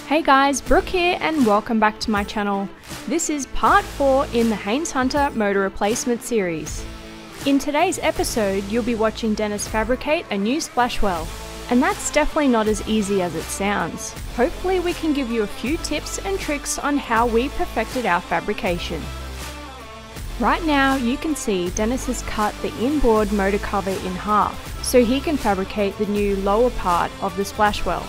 Hey guys, Brooke here and welcome back to my channel. This is part 4 in the Haines Hunter motor replacement series. In today's episode, you'll be watching Denis fabricate a new splash well. And that's definitely not as easy as it sounds. Hopefully we can give you a few tips and tricks on how we perfected our fabrication. Right now you can see Denis has cut the inboard motor cover in half, so he can fabricate the new lower part of the splash well.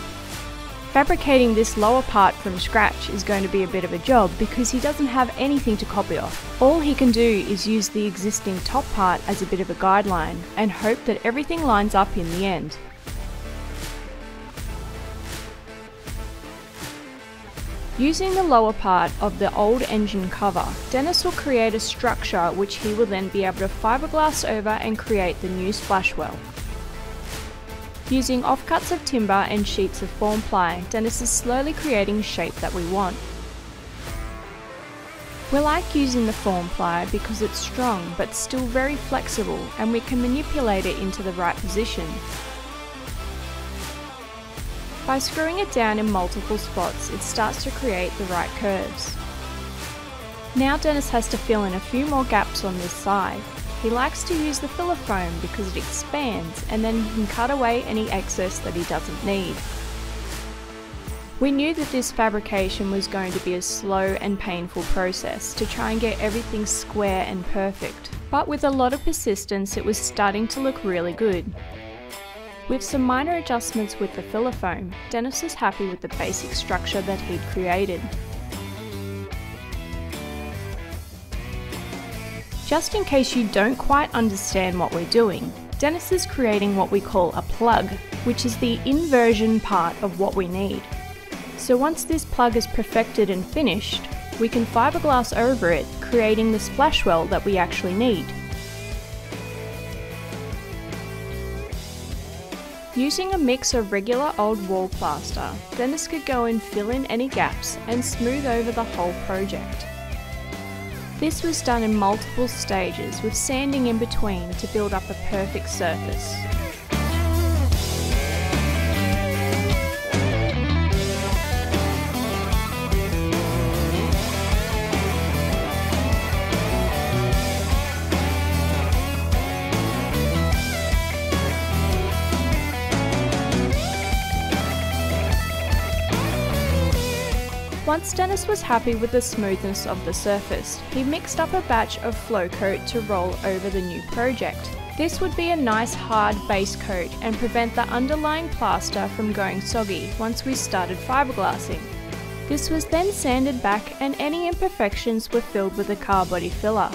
Fabricating this lower part from scratch is going to be a bit of a job because he doesn't have anything to copy off. All he can do is use the existing top part as a bit of a guideline and hope that everything lines up in the end. Using the lower part of the old engine cover, Denis will create a structure which he will then be able to fiberglass over and create the new splash well. Using offcuts of timber and sheets of form ply, Denis is slowly creating the shape that we want. We like using the form ply because it's strong but still very flexible and we can manipulate it into the right position. By screwing it down in multiple spots, it starts to create the right curves. Now Denis has to fill in a few more gaps on this side. He likes to use the filler foam because it expands and then he can cut away any excess that he doesn't need. We knew that this fabrication was going to be a slow and painful process to try and get everything square and perfect, but with a lot of persistence it was starting to look really good. With some minor adjustments with the filler foam, Denis is happy with the basic structure that he'd created. Just in case you don't quite understand what we're doing, Denis is creating what we call a plug, which is the inversion part of what we need. So once this plug is perfected and finished, we can fiberglass over it, creating the splash well that we actually need. Using a mix of regular old wall plaster, Denis could go and fill in any gaps and smooth over the whole project. This was done in multiple stages with sanding in between to build up a perfect surface. Once Denis was happy with the smoothness of the surface, he mixed up a batch of flow coat to roll over the new project. This would be a nice hard base coat and prevent the underlying plaster from going soggy once we started fiberglassing. This was then sanded back and any imperfections were filled with a car body filler,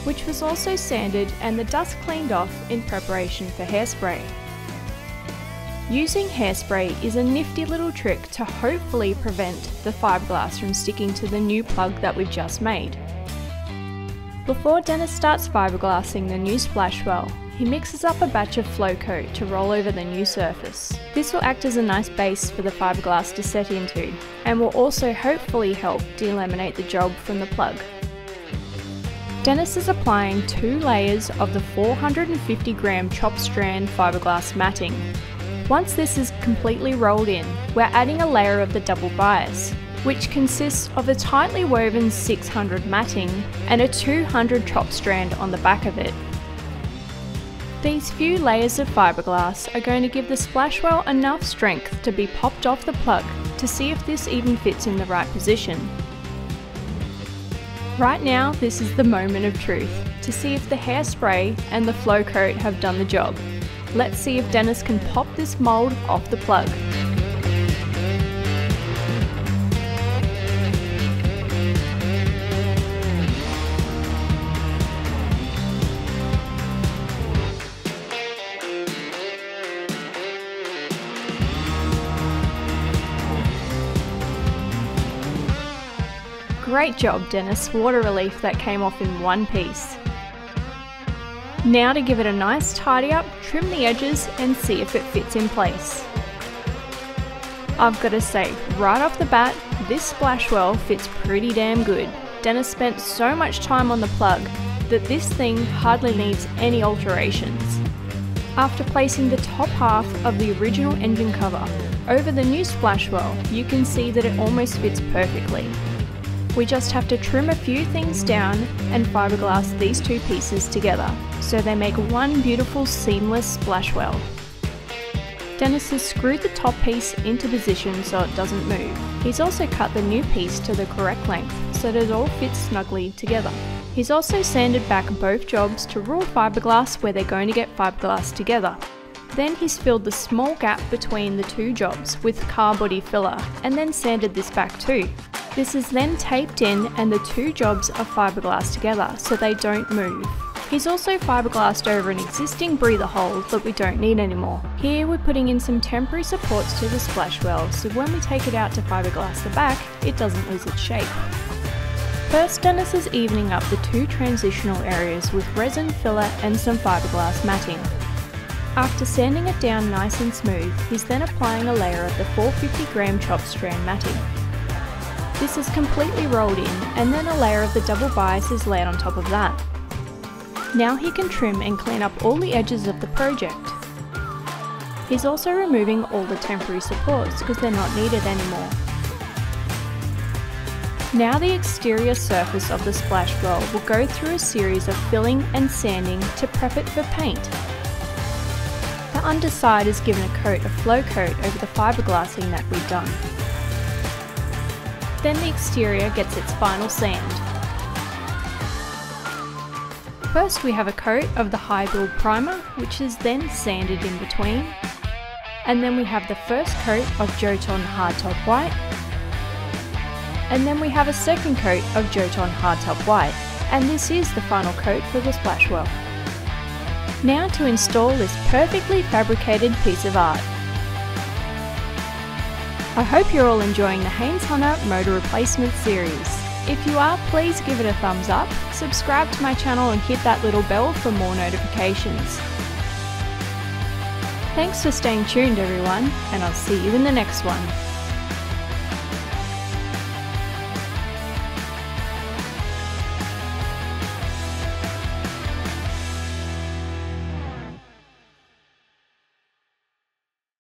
which was also sanded and the dust cleaned off in preparation for hairspray. Using hairspray is a nifty little trick to hopefully prevent the fiberglass from sticking to the new plug that we've just made. Before Denis starts fiberglassing the new splash well, he mixes up a batch of flow coat to roll over the new surface. This will act as a nice base for the fiberglass to set into, and will also hopefully help delaminate the job from the plug. Denis is applying 2 layers of the 450 gram chop strand fiberglass matting. Once this is completely rolled in, we're adding a layer of the double bias, which consists of a tightly woven 600 matting and a 200 chop strand on the back of it. These few layers of fiberglass are going to give the splash well enough strength to be popped off the plug to see if this even fits in the right position. Right now, this is the moment of truth, to see if the hairspray and the flow coat have done the job. Let's see if Denis can pop this mould off the plug. Great job, Denis. What a relief that came off in one piece. Now to give it a nice tidy up, trim the edges and see if it fits in place. I've got to say, right off the bat, this splash well fits pretty damn good. Denis spent so much time on the plug that this thing hardly needs any alterations. After placing the top half of the original engine cover, Over the new splashwell, you can see that it almost fits perfectly. We just have to trim a few things down and fiberglass these two pieces together, so they make one beautiful seamless splashwell. Denis has screwed the top piece into position so it doesn't move. He's also cut the new piece to the correct length so that it all fits snugly together. He's also sanded back both jobs to raw fiberglass where they're going to get fiberglass together. Then he's filled the small gap between the two jobs with car body filler and then sanded this back too. This is then taped in and the two jobs are fiberglass together so they don't move. He's also fiberglassed over an existing breather hole that we don't need anymore. Here we're putting in some temporary supports to the splashwell so when we take it out to fiberglass the back, it doesn't lose its shape. First, Denis is evening up the two transitional areas with resin filler and some fiberglass matting. After sanding it down nice and smooth, he's then applying a layer of the 450g chopped strand matting. This is completely rolled in and then a layer of the double bias is laid on top of that. Now he can trim and clean up all the edges of the project. He's also removing all the temporary supports because they're not needed anymore. Now the exterior surface of the splashwell will go through a series of filling and sanding to prep it for paint. The underside is given a coat of flow coat over the fiberglassing that we've done. Then the exterior gets its final sand. First we have a coat of the high build primer, which is then sanded in between. And then we have the first coat of Joton hardtop white. And then we have a second coat of Joton hardtop white. And this is the final coat for the splashwell. Now to install this perfectly fabricated piece of art. I hope you're all enjoying the Haines Hunter motor replacement series. If you are, please give it a thumbs up, subscribe to my channel and hit that little bell for more notifications. Thanks for staying tuned everyone, and I'll see you in the next one.